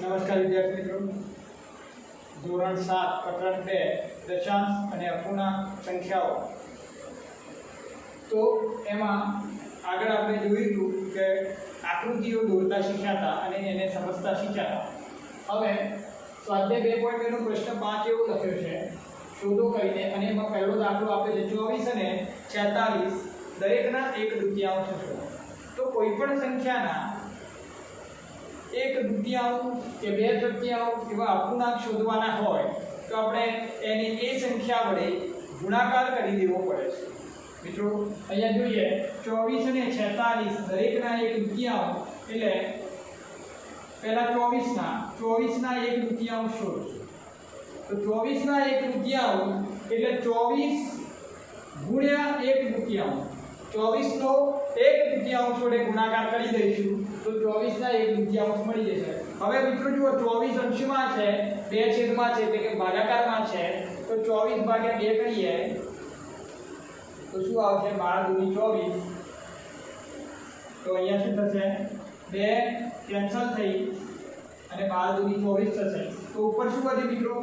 નમસ્કાર વિદ્યાર્થી મિત્રો, ધોરણ 7 પ્રકરણ 2 દશાંશ અને અપૂર્ણાંક સંખ્યાઓ. તો એમાં આગળ આપણે જોયું હતું કે આકૃતિઓ દોરતા શીખ્યા હતા અને એને સમજતા શીખ્યા હતા. હવે સ્વાધ્યાય 2.2 નો પ્રશ્ન 5 એવો લખ્યો છે, શોધો કરીને, અને એમાં પહેલો દાખલો આપે છે 24 અને 46 દરેકના 1/2 શોધો. તો કોઈ પણ સંખ્યાના 1/2 કે 2/3 એવા અપૂર્ણાંક શોધવાના હોય તો આપણે એને એ સંખ્યા વડે ગુણાકાર કરી દેવો પડે છે. મિત્રો અહીંયા જોઈએ 24 અને 46 દરેકના 1/2 એટલે પહેલા 24 ના 1/2 શોધો. તો 24 ના 1/2 એટલે 24 ગુણ્યા 1/2. 24 નો 1/2 જોડે ગુણાકાર કરી દઈશું તો 24 ના 1/2 મળી જશે. હવે મિત્રો જુઓ 24 અંશમાં છે, 2 છેદમાં છે એટલે કે ભાગાકારમાં છે, તો 24 ભાગ્યા 2 કરીએ તો શું આવશે? 12 દૂની 24. તો અહીંયા શું થશે? 2 કેન્સલ થઈ અને 12 દૂની 24 થશે. તો ઉપર શું વધે મિત્રો?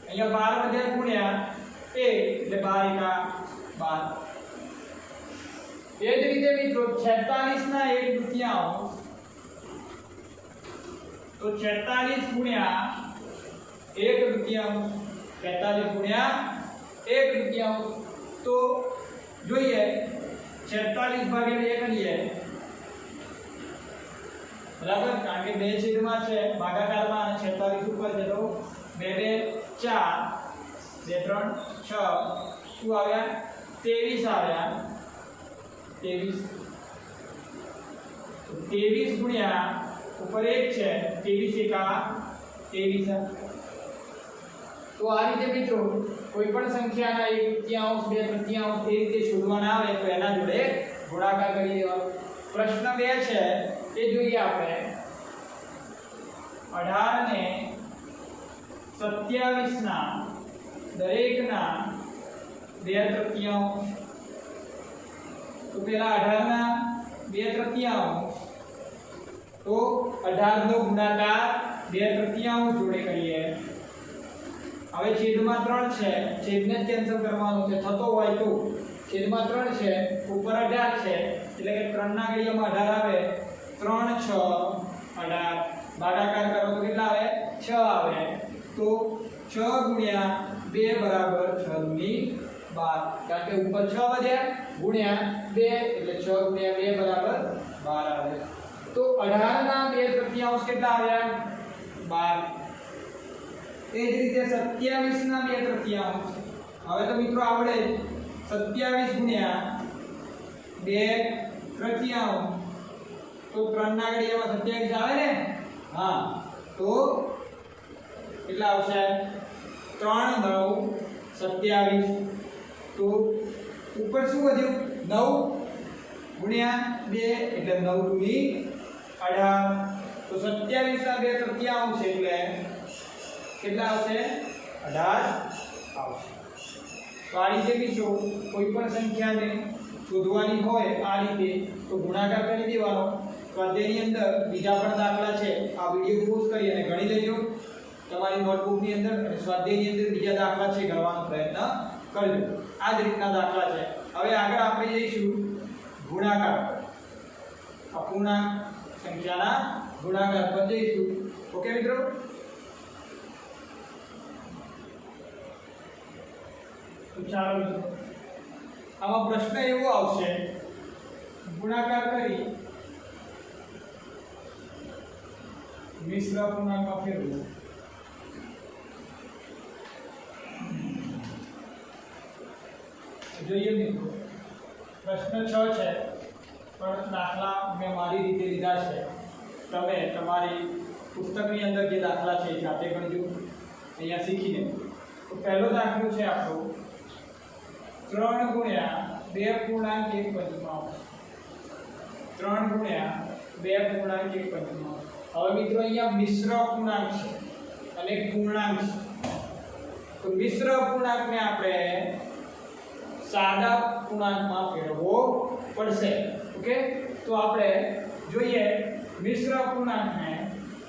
અહીંયા 12 વધ્યા ગુણ્યા 1 એટલે 12 12. એ જ રીતે મિત્રો 46 ના 1/2 તો 46 ગુણ્યા 1/2 46 ગુણ્યા 1/2 તો જોઈએ 46 ભાગ્યા 2 કરીએ બરાબર, કારણ કે 2 છેદમાં છે ભાગાકારમાં અને 46 ઉપર છે તો 2 2 4 2 3 6 શું આવ્યા? 23 આવ્યા. 23 ગુણ્યા ઉપર 1 છે 23 23. તો આ રીતે મિત્રો કોઈ પણ સંખ્યાના 1/2 2/3 એ રીતે શોધવાના આવે તો એના જોડે ગુણાકાર કરી દેવાનો. પ્રશ્ન 2 છે એ જોઈએ આપણે. 18 ને 27 ના દરેકના 2/3. તો પેલા 18 ના 2/3 તો 18 નો ગુણાકાર 2/3 જોડે કરીએ. હવે છેદમાં 3 છે, છેદને કેન્સલ કરવાનો છે, થતો હોય તો છેદમાં 3 છે, ઉપર 18 છે એટલે કે 3 ના ઘડિયામાં 18 આવે. 3 6 18 ભાગાકાર કરો તો કેટલા આવે? 6 આવે. તો 6 ગુણ્યા 2 બરાબર 6 દૂની 12, કારણ કે ઉપર 6 વધ્યા ગુણ્યા 2 એટલે 6 ગુણ્યા 2 બરાબર 12 આવે. તો 18 ના 2/3 કેટલા આવ્યા? 12. એ જ રીતે 27 ના 2/3. હવે તો મિત્રો આવડે 27 ગુણ્યા 2/3 તો 3 ના ઘડિયામાં 27 આવે ને? હા, તો કેટલા આવશે? 3 9 27. તો ઉપર શું વધ્યું? 9 ગુણ્યા 2 એટલે 9 દૂની 18. તો 27 ના 2/3 છે એટલે કેટલા આવશે? 18 આવશે. તો આ રીતે મિત્રો કોઈ પણ સંખ્યાને શોધવાની હોય આ રીતે તો ગુણાકાર કરી દેવાનો. સ્વાધ્યાયની અંદર બીજા પણ દાખલા છે, આ વિડિયો પોઝ કરી અને ગણી લેજો તમારી નોટબુકની અંદર, અને સ્વાધ્યાયની અંદર બીજા દાખલા છે ગણવાનો પ્રયત્ન કરજો. આ જ રીતના દાખલા છે. હવે આગળ આપણે જઈશું ગુણાકાર પર, અપૂર્ણાંક સંખ્યાના ગુણાકાર પર જઈશું. ઓકે મિત્રો? તો ચાલો મિત્રો, આમાં પ્રશ્ન એવો આવશે, ગુણાકાર કરી મિશ્ર અપૂર્ણાંકમાં ફેરવો. જોઈએ મિત્રો, પ્રશ્ન 6 છે પણ દાખલા મેં મારી રીતે લીધા છે. તમે તમારી પુસ્તકની અંદર જે દાખલા છે એ જાતે ગણજો અહીંયા શીખીને. તો પહેલો દાખલો છે આપણો 3 ગુણ્યા 2/1/5. 3 ગુણ્યા 2/1/5. હવે મિત્રો અહીંયા મિશ્ર અપૂર્ણાંક છે અને પૂર્ણાંક છે. તો મિશ્ર અપૂર્ણાંકને આપણે સાદા પૂર્ણાંકમાં ફેરવવો પડશે. ઓકે? તો આપણે જોઈએ મિશ્ર અપૂર્ણાંકને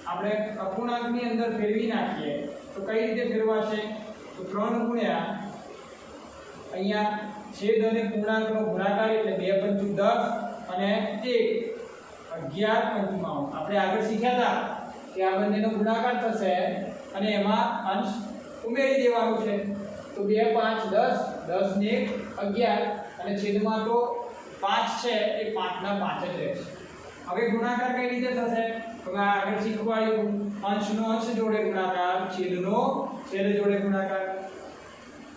આપણે અપૂર્ણાંકની અંદર ફેરવી નાખીએ તો કઈ રીતે ફેરવાશે? તો 3 ગુણ્યા અહીંયા છેદ અને પૂર્ણાંકનો ગુણાકાર એટલે 2 પંચું 10 અને 11 પંચમાંશ. આપણે આગળ શીખ્યા હતા કે આ બંનેનો ગુણાકાર થશે અને એમાં અંશ ઉમેરી દેવાનું છે. તો 2 5 10 10 ને 11 અને છેદમાં તો 5 છે એ 5 ના 5 જ રહેશે. હવે ગુણાકાર કઈ રીતે થશે? તો આગળ શીખવાડ્યું અંશનો અંશ જોડે ગુણાકાર, છેદનો છેદ જોડે ગુણાકાર.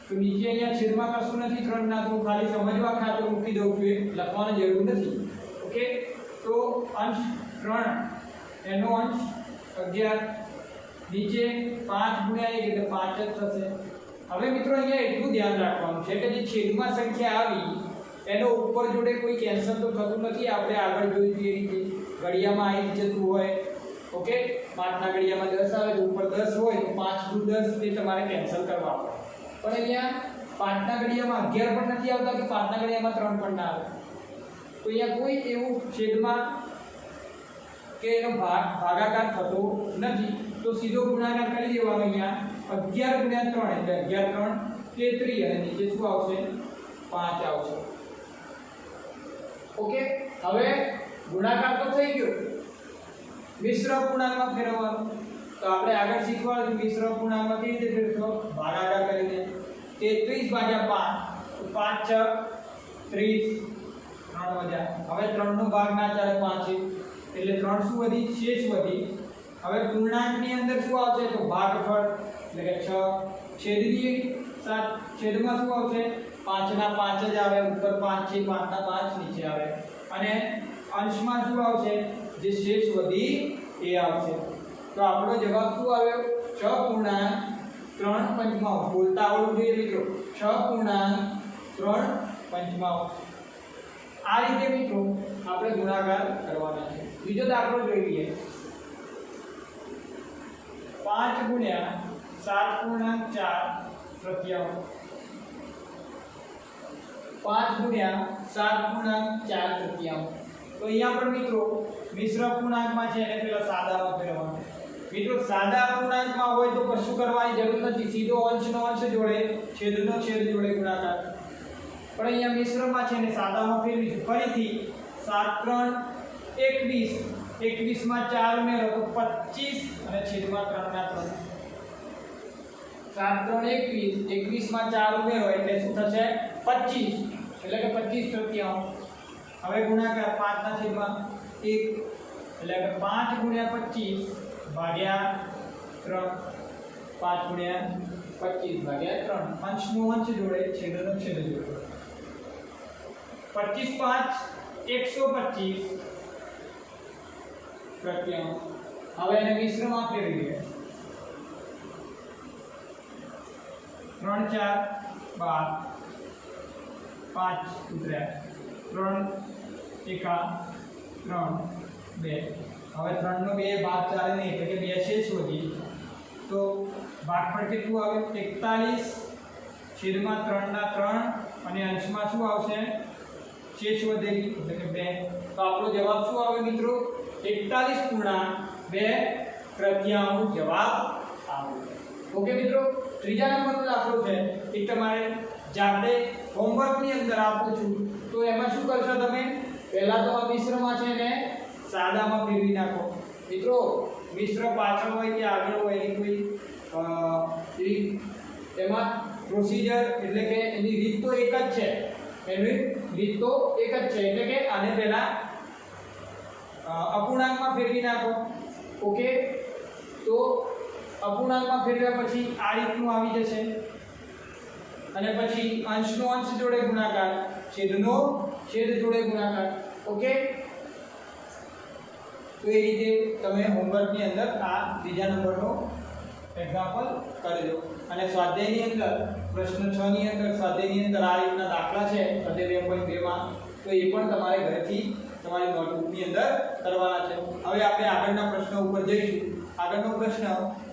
તો નીચે અહીંયા છેદમાં કશું નથી 3 ના, તો ખાલી સમજવા ખાતર મૂકી દઉં છું, લખવાની જરૂર નથી. ઓકે, તો અંશ 3 એનો અંશ 11 નીચે 5 ગુણ્યા 1 એટલે 5 જ થશે. હવે મિત્રો અહીંયા એટલું ધ્યાન રાખવાનું છે કે જે છેદમાં સંખ્યા આવી એનો ઉપર જોડે કોઈ કેન્સલ તો થતું નથી. આપણે આગળ જોયું એ રીતે ઘડિયામાં આવી જતું હોય. ઓકે, 5 ના ઘડિયામાં 10 આવે તો ઉપર 10 હોય તો 5 * 10 એ તમારે કેન્સલ કરવા પડે. પણ અહીંયા 5 ના ઘડિયામાં 11 પણ નથી આવતા કે 5 ના ઘડિયામાં 3 પણ ના આવે. તો અહીંયા કોઈ એવું છેદમાં કે એનો ભાગાકાર થતો નથી. તો સીધો ગુણાકાર કરી દેવાનો. અહીંયા 11 * 3 એટલે 11 × 33 અને નીચે શું આવશે? 5 આવશે. ઓકે, હવે ગુણાકાર તો થઈ ગયો, મિશ્ર અપૂર્ણાંકમાં ફેરવવાનું. તો આપણે આગળ શીખવાડ્યું મિશ્ર અપૂર્ણાંકમાં કેવી રીતે ફેરવશો? ભાગાકાર કરીને 33 / 5 5 * 6 30 3 વધ્યા. હવે 3 નો ભાગ ના ચાલે 5 એટલે 3 શું વધી? શેષ વધી. હવે પૂર્ણાંકની અંદર શું આવશે? તો ભાગફળ એટલે કે 6 છેદની 7 છેદમાં શું આવશે? 5 ના 5 જ આવે. ઉપર 5 છે, 5 ના 5 નીચે આવે. અને અંશમાં શું આવશે? જે શેષ વધી એ આવશે. તો આપણો જવાબ શું આવ્યો? 6.3 બોલતા આવડવું જોઈએ મિત્રો. 6.3 આ રીતે મિત્રો આપણે ગુણાકાર કરવાના છે. બીજો દાખલો જોઈ લઈએ. 5 ગુણ્યા 7.4 5 ગુણ્યા 7.4 તો અહીંયા પણ મિત્રો મિશ્ર અપૂર્ણાંકમાં છે એને પેલા સાદામાં ફેરવવાનું. મિત્રો સાદા અપૂર્ણાંકમાં હોય તો કશું કરવાની જરૂર નથી, સીધો અંશનો અંશ જોડે છેદનો છેદ જોડે ગુણાકાર. પણ અહીંયા મિશ્રમાં છે ને સાદામાં ફેરવીશું. ફરીથી 7 × 21 21 માં 4 ઉમેરો તો 25 અને છેદમાં 3 ના 3. 7 × 21 21 માં 4 ઉમેરો એટલે શું થશે? 25 એટલે કે 25/3. હવે ગુણાકાર 5 ના છેદમાં 1 એટલે કે 5 × 25 ભાગ્યા 3 5 × 25 ભાગ્યા 3. અંશનો અંશ જોડે છેદનો છેદ જોડે 25 × 5 125 હવે એને મિશ્રમાં ફેરવી દઈએ. 3 × 4 = 12 5 ઉતર્યા 3 × 1 = 3 2. હવે 3 નો 2 ભાગ ચાલે નહીં એટલે કે 2 શેષ વધી. તો ભાગફળ કેટલું આવે? 41 છેદમાં 3 ના 3 અને અંશમાં શું આવશે? શેષ વધેલી એટલે કે 2. તો આપણો જવાબ શું આવે મિત્રો? 41.2 જવાબ આવે. ઓકે મિત્રો, ત્રીજા નંબરનો દાખલો છે. એક તમારે જાતે હોમવર્કની અંદર આપું છું તો એમાં શું કરશો તમે? પહેલા તો આ મિશ્રમાં છે ને સાદામાં ફેરવી નાખો. મિત્રો મિશ્ર પાછળ હોય કે આગળ હોય એની કોઈ એમાં પ્રોસિજર એટલે કે એની રીત તો એક જ છે. એની રીત તો એક જ છે એટલે કે આને પહેલા અપૂર્ણાંકમાં ફેરવી નાખો. ઓકે, તો અપૂર્ણાંકમાં ફેરવ્યા પછી આ રીતનું આવી જશે અને પછી અંશનો અંશ જોડે ગુણાકાર, છેદનો છેદ જોડે ગુણાકાર. ઓકે, તો એ રીતે તમે હોમવર્કની અંદર આ ત્રીજા નંબરનો એક્ઝામ્પલ કરજો. અને સ્વાધ્યાયની અંદર પ્રશ્ન 6 ની અંદર સ્વાધ્યાયની અંદર આ રીતના દાખલા છે સ્વાધ્યાય 2.2 માં, તો એ પણ તમારે ઘરેથી તમારી નોટબુકની અંદર કરવાના છે. હવે આપણે આગળના પ્રશ્નો ઉપર જઈશું. આગળનો પ્રશ્ન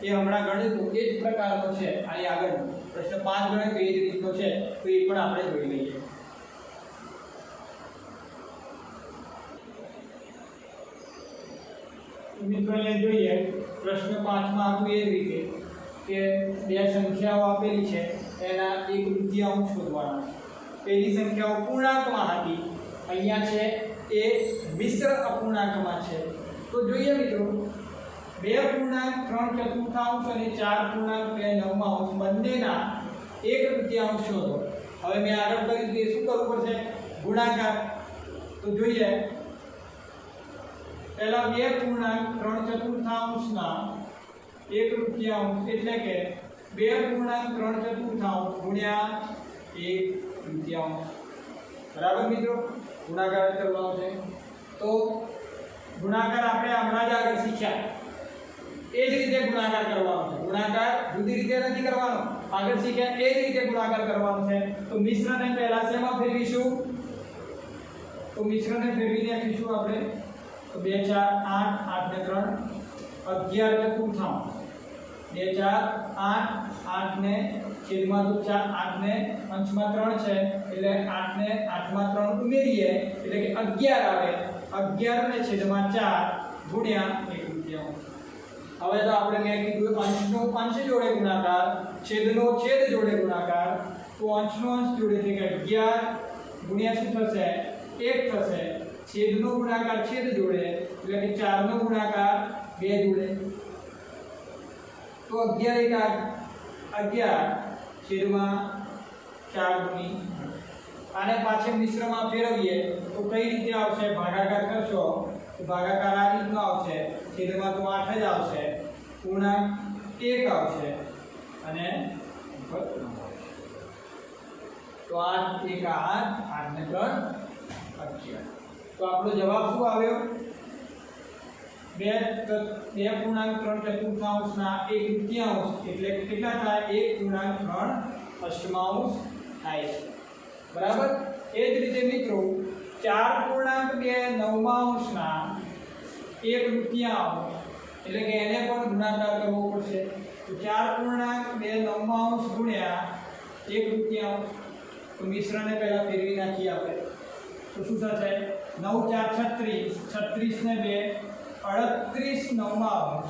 એ હમણાં ગણ્યું તો એ જ પ્રકારનો છે. આની આગળ પ્રશ્ન 5 ગણ્યો તો એ જ રીતનો છે, તો એ પણ આપણે જોઈ લઈએ. મિત્રો અહીંયા જોઈએ પ્રશ્ન 5 માં આપ્યું એ જ રીતે કે બે સંખ્યાઓ આપેલી છે એના 1/2 શોધવાના. પહેલી સંખ્યાઓ પૂર્ણાંકમાં હતી, અહીંયા છે એ મિશ્ર અપૂર્ણાંકમાં છે. તો જોઈએ મિત્રો 2 પૂર્ણાંક 3/4 અને 4 પૂર્ણાંક 2/9 બંનેના 1/2 શોધો. હવે મેં આગળ કર્યું કે શું કરવું પડશે? ગુણાકાર. તો જોઈએ પહેલા 2 પૂર્ણાંક 3/4 ના 1/2 એટલે કે 2 પૂર્ણાંક 3/4 ગુણ્યા 1/2. બરાબર મિત્રો, ગુણાકાર કરવાનો છે. તો ગુણાકાર આપણે હમણાં જ આગળ શીખ્યા એ જ રીતે ગુણાકાર કરવાનો છે. ગુણાકાર જુદી રીતે નથી કરવાનો, આગળ શીખ્યા એ જ રીતે ગુણાકાર કરવાનો છે. તો મિશ્રને પહેલા શેમાં ફેરવીશું? તો મિશ્રને ફેરવી નાખીશું આપણે. તો 2 4 8 8 ને 3 11/4. 2 4 8 8 ને છેદમાં 4 8 ને અંશમાં 3 છે એટલે 8 ને 8 માં 3 ઉમેરીએ એટલે કે 11 આવે. 11 ને છેદમાં 4 ગુણ્યા 1/2. હવે તો આપણે મેં કીધું અંશનો અંશ જોડે ગુણાકાર, છેદનો છેદ જોડે ગુણાકાર. તો અંશનો અંશ જોડે એટલે કે 11 ગુણ્યા શું થશે? 1 થશે. છેદનો ગુણાકાર છેદ જોડે એટલે કે 4 નો ગુણાકાર 2 જોડે. તો 11 11 છેદમાં 4 ગુણી. આને પાછે મિશ્રમાં ફેરવીએ તો કઈ રીતે આવશે? ભાગાકાર કરશો તો ભાગાકાર આ રીતનો આવશે. છેદમાં તો 8 જ આવશે, પૂર્ણાંક 1 આવશે અને તો 8 1 8 8 ને 3 11. તો આપણો જવાબ શું આવ્યો? 2 પૂર્ણાંક 3/4 ના 1/2 એટલે કેટલા થાય? 1.3 થાય છે. બરાબર. એ જ રીતે મિત્રો 4 પૂર્ણાંક 2/9 ના 1/2 એટલે કે એને પણ ગુણાકાર કરવો પડશે. તો 4 પૂર્ણાંક 2/9 ગુણ્યા 1/2. તો મિશ્રને પહેલા ફેરવી નાખીએ આપણે. તો શું થશે? 9 4 36 36 ને 2 38/9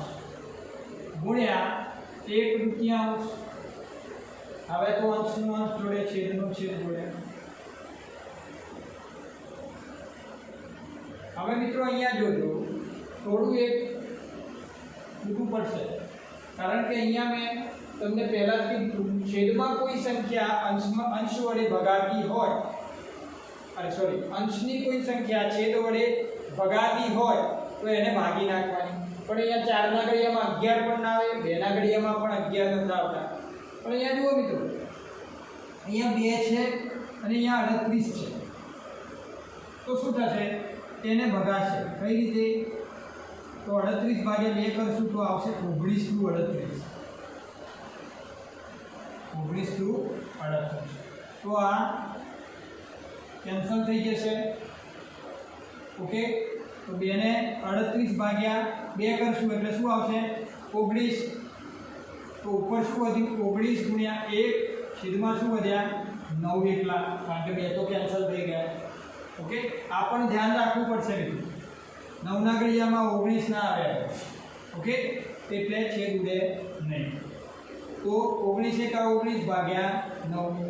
ગુણ્યા 1/2. હવે તો અંશનો અંશ જોડે છેદનો છેદ જોડે. હવે મિત્રો અહીંયા જોજો થોડું એક મૂકવું પડશે, કારણ કે અહીંયા મેં તમને પહેલા જ કીધું છેદમાં કોઈ સંખ્યા અંશ વડે ભગાતી હોય, અંશની કોઈ સંખ્યા છેદ વડે ભગાતી હોય તો એને ભાગી નાખવાની. પણ અહીંયા 4 ના ઘડિયામાં 11 પણ ના આવે, 2 ના ઘડિયામાં પણ 11 નથી આવતા. પણ અહીંયા જુઓ મિત્રો, અહીંયા 2 છે અને અહીંયા 38 છે. તો શું થશે? તેને ભગાશે. કઈ રીતે? તો 38 ભાગ્યા 2 કરશું તો આવશે 19/38. 19/38. તો આ કેન્સલ થઈ જશે. ઓકે. તો 2 ને 38 ભાગ્યા 2 કરશું એટલે શું આવશે? 19. તો ઉપર શું વધ્યું? 19 ગુણ્યા 1 છેદમાં શું વધ્યા? 9 એકલા, કારણ કે 2 તો કેન્સલ થઈ ગયા. ઓકે. આ પણ ધ્યાન રાખવું પડશે મિત્રો. 9 ના ઘડિયામાં 19 ના આવે. ઓકે. એટલે છેદ ઉડે નહીં. તો 19 × 19 ભાગ્યા 9.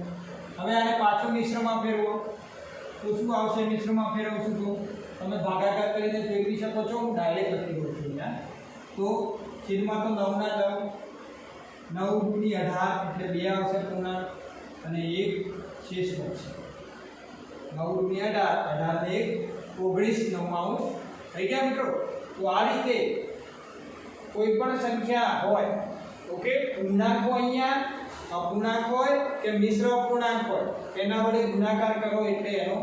હવે આને પાછો મિશ્રમાં ફેરવો તો શું આવશે? મિશ્રમાં ફેરવશું તો તમે ભાગાકાર કરીને ફેરવી શકો છો. હું ડાયરેક્ટ લખી દઉં છું અહીંયા. તો છેદમાં તો 9 ના 9 × 18 એટલે 2 આવશે પૂર્ણાંક અને 1 શેષ વધશે. 9 × 18 ને 1 19/9 થઈ ગયા મિત્રો. તો આ રીતે કોઈ પણ સંખ્યા હોય, ઓકે, પૂર્ણાંક હોય અહીંયા, અપૂર્ણાંક હોય કે મિશ્ર અપૂર્ણાંક હોય, એના વડે ગુણાકાર કરો એટલે એનો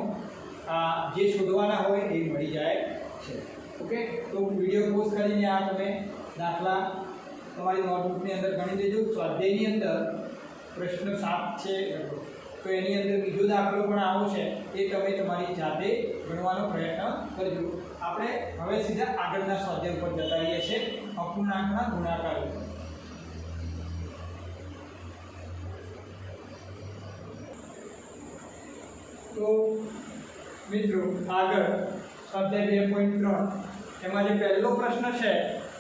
જે શોધવાના હોય એ મળી જાય છે. ઓકે. તો વિડીયો પોઝ કરીને આ તમે દાખલા તમારી નોટબુકની અંદર ગણી દેજો. સ્વાધ્યાયની અંદર પ્રશ્ન 7 છે તો એની અંદર બીજો દાખલો પણ આવો છે, એ તમે તમારી જાતે ગણવાનો પ્રયત્ન કરજો. આપણે હવે સીધા આગળના સ્વાધ્યાય ઉપર જતા રહીએ છીએ, અપૂર્ણાંકના ગુણાકાર. તો મિત્રો આગળ સ્વાધ્યાય 2.3 એમાં જે પહેલો પ્રશ્ન છે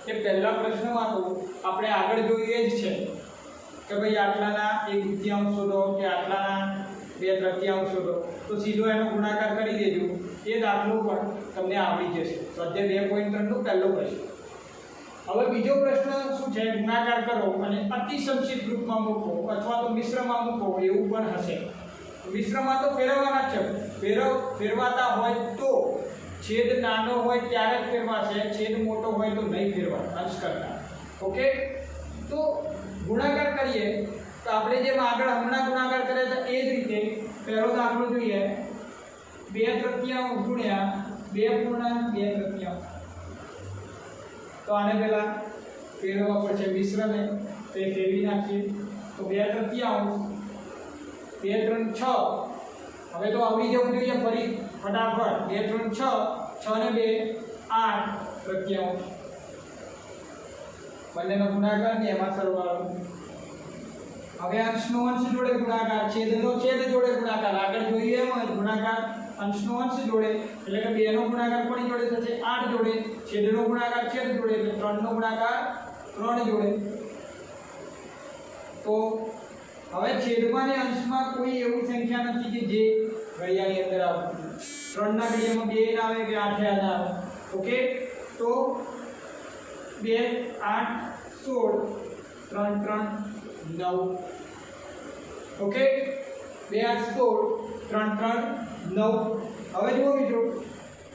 એ પહેલા પ્રશ્નમાં તો આપણે આગળ જોઈએ જ છે કે ભાઈ આટલાના 1/3 શોધો કે આટલાના 2/3 શોધો, તો સીધો એનો ગુણાકાર કરી દેજો. એ દાખલો પણ તમને આવડી જશે. સ્વાધ્યાય 2.3 નો પહેલો પ્રશ્ન. હવે બીજો પ્રશ્ન શું છે? ગુણાકાર કરો અને અતિ સંક્ષિપ્ત રૂપમાં મૂકો અથવા તો મિશ્રમાં મૂકો એવું પણ હશે. મિશ્રમાં તો ફેરવવાના છે. ફેરવાતા હોય તો છેદ નાનો હોય ત્યારે જ ફેરવાશે, છેદ મોટો હોય તો નહીં ફેરવાય અંશ કરતા. ઓકે, તો ગુણાકાર કરીએ તો આપણે જેમ આગળ હમણાં ગુણાકાર કર્યા હતા એ જ રીતે પહેલો દાખલો જોઈએ. 2/3 ગુણ્યા 2.2/3. તો આને પહેલા ફેરવવા પડશે મિશ્રને, તો એ ફેરવી નાખીએ. તો 2/3 2 3 6. હવે તો આવડી જવું જોઈએ ફરી ફટાફટ. 2 3 6, 6 ને 2 8/3. બંનેનો ગુણાકાર ને એમાં સરવાળો. હવે અંશનો અંશ જોડે ગુણાકાર, છેદનો છેદ જોડે ગુણાકાર. આગળ જોઈએ એમ ગુણાકાર અંશનો અંશ જોડે એટલે કે 2 નો ગુણાકાર કોની જોડે થશે? 8 જોડે. છેદનો ગુણાકાર છેદ જોડે એટલે 3 નો ગુણાકાર 3 જોડે. તો હવે છેદમાં અને અંશમાં કોઈ એવી સંખ્યા નથી કે જે ઘડિયાની અંદર આવે. 3 ના ઘડિયામાં 2 ના આવે કે 8 ના આવે. ઓકે, તો 2 8 16 3 3 9. ઓકે, 2 8 16 3 3 9. હવે જુઓ મિત્રો,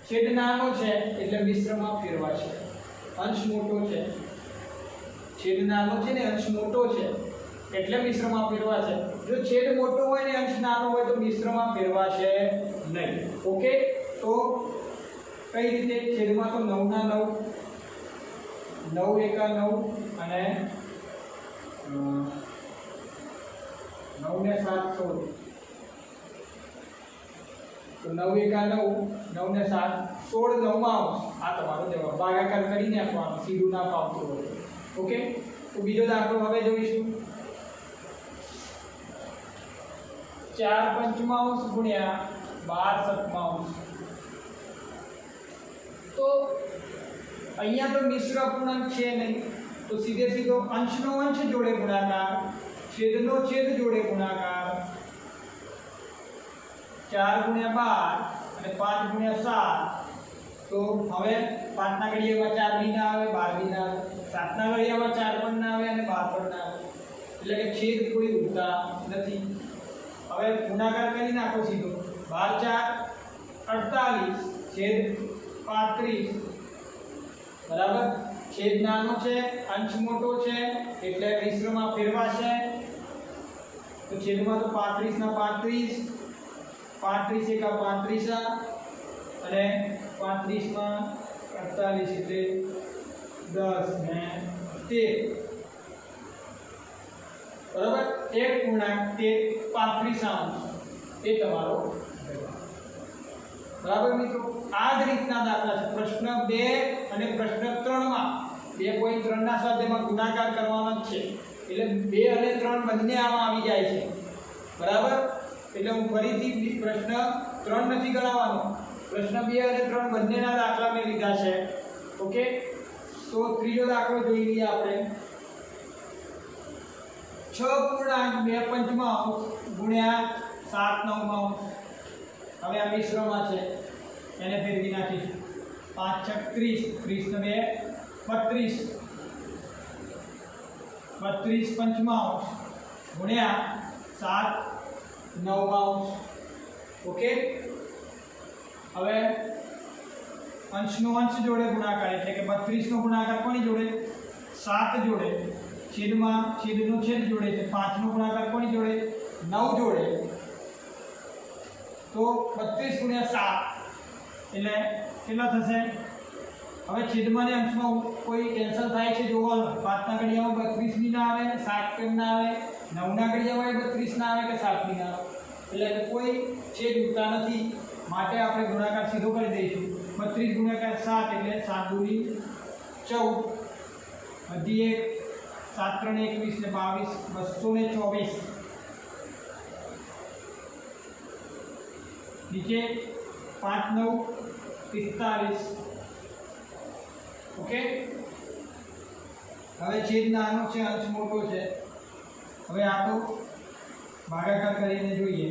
છેદ નાનો છે એટલે મિશ્રમાં ફેરવાશે. અંશ મોટો છે, છેદ નાનો છે ને અંશ મોટો છે એટલે મિશ્રમાં ફેરવાશે. જો છેદ મોટો હોય ને અંશ નાનો હોય તો મિશ્રમાં ફેરવાશે નહીં. ઓકે, તો કઈ રીતે? છેદમાં તો 9 ના 9, 9 એકા 9 અને 9 ને 7 16. તો 9 એકા 9, 9 ને 7 16 9 આ તમારો જવાબ. ભાગાકાર કરી નાખવાનો સીધું ના ફાવતું હોય. ઓકે, તો બીજો દાખલો હવે જોઈશું. 4/5 ગુણ્યા 12/7. તો અહીંયા તો મિશ્ર અપૂર્ણાંક છે નહીં, તો સીધો અંશનો અંશ જોડે ગુણાકાર, છેદનો છેદ જોડે ગુણાકાર. 4 ગુણ્યા 12 અને 5 ગુણ્યા 7. તો હવે 5 ના ઘડિયામાં 4 બી ના આવે, 12 બી ના આવે. 7 ના ઘડિયામાં 4 પણ ના આવે અને 12 પણ ના આવે. એટલે કે છેદ કોઈ ઉડતા નથી. હવે ગુણાકાર કરી નાખો સીધો. 12 4 48 છેદ 35. બરાબર. છેદ નાનો છે, અંશ મોટો છે એટલે મિશ્રમાં ફેરવાશે. તો છેદમાં તો 35 ના 35, 35 એકા 35 અને 35 માં 48 એટલે 10 ને 13. બરાબર. 1.35 એ તમારો જવાબ. બરાબર મિત્રો, આ જ રીતના દાખલા છે. પ્રશ્ન 2 અને પ્રશ્ન 3 માં 2.3 ના સ્વાધ્યાયમાં ગુણાકાર કરવાનો જ છે. એટલે 2 અને 3 બંને આમાં આવી જાય છે. બરાબર. એટલે હું ફરીથી પ્રશ્ન 3 નથી ગણાવવાનો. પ્રશ્ન 2 અને 3 બંનેના દાખલા મેં લીધા છે. ઓકે, તો ત્રીજો દાખલો જોઈ લઈએ આપણે. 6.2/5 ગુણ્યા 7/9. હવે આ મિશ્રમાં છે એને ફેરવી નાખીશું. 5 6 30, 30 ને 2 32, 32/5 ગુણ્યા 7/9. ઓકે, હવે અંશનો અંશ જોડે ગુણાકાર એટલે કે 32 નો ગુણાકાર કોની જોડે? 7 જોડે. છેદમાં છેદનો છેદ જોડે છે. 5 નો ગુણાકાર કોની જોડે? 9 જોડે. તો 32 ગુણ્યા 7 એટલે કેટલા થશે? હવે છેદમાં ને અંશમાં કોઈ કેન્સલ થાય છે જોવાનું. 5 ના ઘડિયામાં 32 બી ના આવે, 7 કેમ ના આવે, 9 ના ઘડિયામાં 32 ના આવે કે 7 બી ના આવે. એટલે કે કોઈ છેદ ઉડતા નથી, માટે આપણે ગુણાકાર સીધો કરી દઈશું. 32 ગુણ્યા 7 એટલે 7 દૂની 14, વધી 1, 7 3 21 ને 22, 224. નીચે 5 9 45, ઓકે, હવે છેદ નાનો છે, અંશ મોટો છે. હવે આ તો ભાગાકાર કરીને જોઈએ.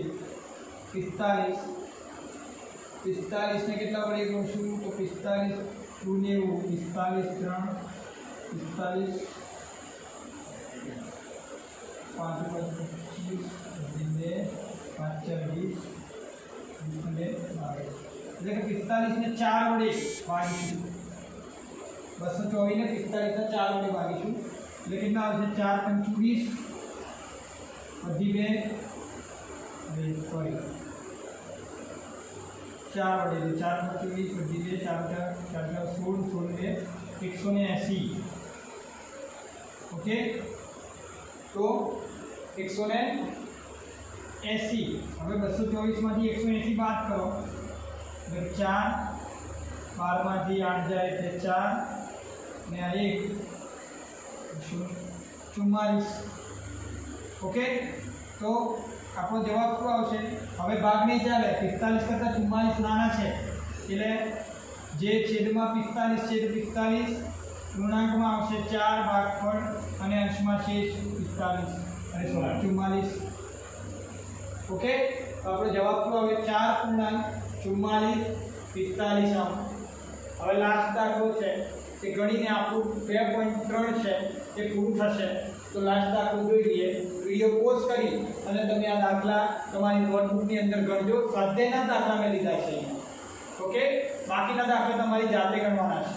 45 ને કેટલા વડે ગુણશું? તો 45 ગુણ્યા 45 3 45 5 5 5 4 20 20 એટલે કે 45 ને 4 વડે ભાગીશું. 224 ને 45 ને 4 વડે ભાગીશું એટલે કેટલા આવશે? 4 25 બધી બે સોરી 4 વડે 4 25 બધી બે 4 4 16 16 180. ઓકે, તો 180. હવે 224 માંથી 180 બાદ કરો એટલે 4 12 માંથી 8 જાય એટલે 4 ને આ 1 44. ઓકે, તો આપણો જવાબ શું આવશે? હવે ભાગ નહીં ચાલે, 45 કરતાં 44 નાના છે એટલે જે છેદમાં 45 છેદ 45 પૂર્ણાંકમાં આવશે 4 ભાગફળ અને અંશમાં છે 45 અને 44. ઓકે, તો આપણો જવાબ શું આવે? 4.44 45 આમ. હવે લાસ્ટ દાખલો છે કે ગણીને આપણું 2.3 છે એ પૂરું થશે. તો લાસ્ટ દાખલો જોઈ લઈએ. વિડીયો પોઝ કરી અને તમે આ દાખલા તમારી નોટબુકની અંદર ગણજો. સ્વાધ્યાયના દાખલા મેં લીધા છે. ઓકે, બાકીના દાખલા તમારી જાતે ગણવાના છે.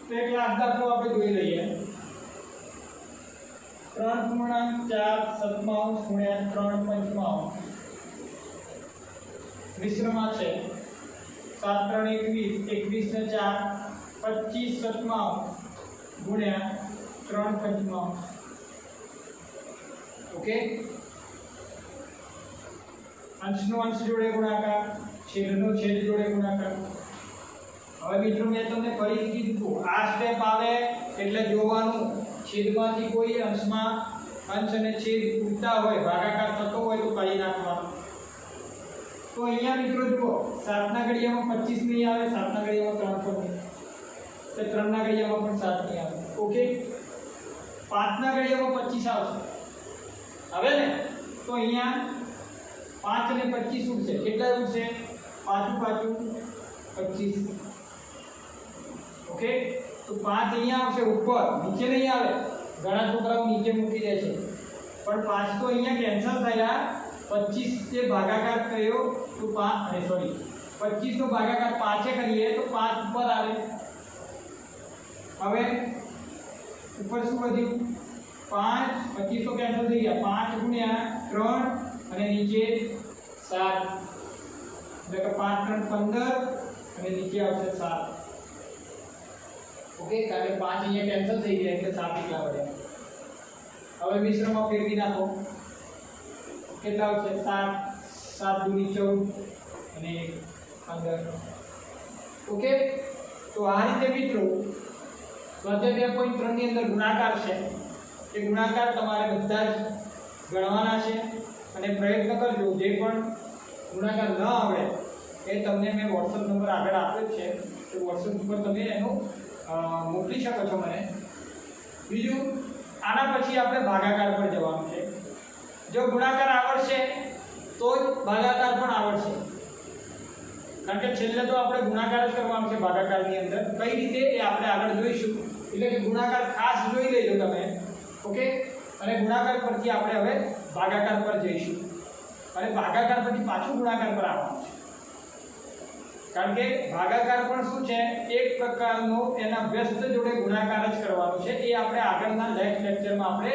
તો એક લાસ્ટ દાખલો આપણે જોઈ લઈએ. 3.4 ગુણ્યા 3 મિશ્રમાં છે. 7 3 21 21 ને 4 25 ગુણ્યા 3 ઓકે, અંશનો અંશ જોડે ગુણાકાર, છેદનો છેદ જોડે ગુણાકાર. હવે મિત્રો મેં તમને ફરીથી કીધું, આ સ્ટેપ આવે એટલે જોવાનું છેદમાંથી કોઈ અંશમાં અંશ અને છેદ ઉડતા હોય, ભાગાકાર થતો હોય તો કાઢી નાખવાનો. તો અહીંયા મિત્રો જુઓ, 7 ના ઘડિયામાં 25 નહીં આવે, 7 ના ઘડિયામાં 3 પણ નહીં, તો 3 ના ઘડિયામાં પણ 7 નહીં આવે. ઓકે, 5 ના ઘડિયામાં 25 આવશે. હવે ને તો અહીંયા 5 ને 25 ઉડશે. કેટલા ઉડશે? પાછું 25. ઓકે, તો 5 અહીંયા આવશે ઉપર, નીચે નહીં આવે. ઘણા છોકરાઓ નીચે મૂકી દે છે, પણ 5 તો અહીંયા કેન્સલ થયા. 25 જે ભાગાકાર કર્યો તો 5 સોરી 25 નો ભાગાકાર 5 કરીએ તો 5 ઉપર આવે. હવે ઉપર શું વધ્યું? 5 25 તો કેન્સલ થઈ ગયા. 5 ગુણ્યા 3 અને નીચે 7 એટલે કે 5 3 15 અને નીચે આવશે 7. ઓકે, કારણ કે 5 અહીંયા કેન્સલ થઈ ગયા એટલે 7 એકલા વધ્યા. હવે મિશ્રમાં ફેરવી નાખો. કેટલા આવશે? 7 7 દૂની 14 અને 15. ઓકે, તો આ રીતે મિત્રો સ્વાધ્યાય 2.3 ની અંદર ગુણાકાર છે. એ ગુણાકાર તમારે બધા જ ગણવાના છે અને પ્રયત્ન કરજો. જે પણ ગુણાકાર ન આવડે એ તમને મેં WhatsApp નંબર આગળ આપ્યો છે, તો WhatsApp ઉપર તમે એનો મોકલી શકો છો મને. બીજું, આના પછી આપણે ભાગાકાર પર જવાનું છે. જો ગુણાકાર આવડશે તો જ ભાગાકાર પણ આવડશે, કારણ કે છેલ્લે તો આપણે ગુણાકાર જ કરવાનો છે ભાગાકારની અંદર. કઈ રીતે એ આપણે આગળ જોઈશું. એટલે કે ગુણાકાર ખાસ જોઈ લેજો તમે. ઓકે, અને ગુણાકાર પરથી આપણે હવે ભાગાકાર પર જઈશું અને ભાગાકાર પછી પાછું ગુણાકાર પર આવવાનું છે. કારણ કે ભાગાકાર પણ શું છે? એક પ્રકારનો એના વ્યસ્ત જોડે ગુણાકાર જ કરવાનો છે. એ આપણે આગળના નેક્સ્ટ લેક્ચરમાં આપણે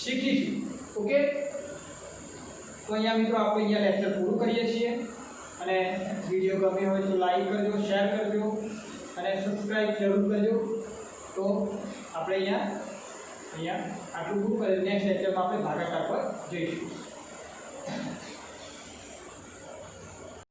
શીખીશું. ઓકે, તો અહીંયા મિત્રો આપણે અહીંયા લેક્ચર પૂરું કરીએ છીએ. અને વિડીયો ગમ્યો હોય તો લાઈક કરજો, શેર કરજો અને સબસ્ક્રાઇબ જરૂર કરજો. તો આપણે અહીંયા આટલું પૂરું કરીએ. નેક્સ્ટ લેક્ચરમાં આપણે ભાગાકાર પર જઈશું.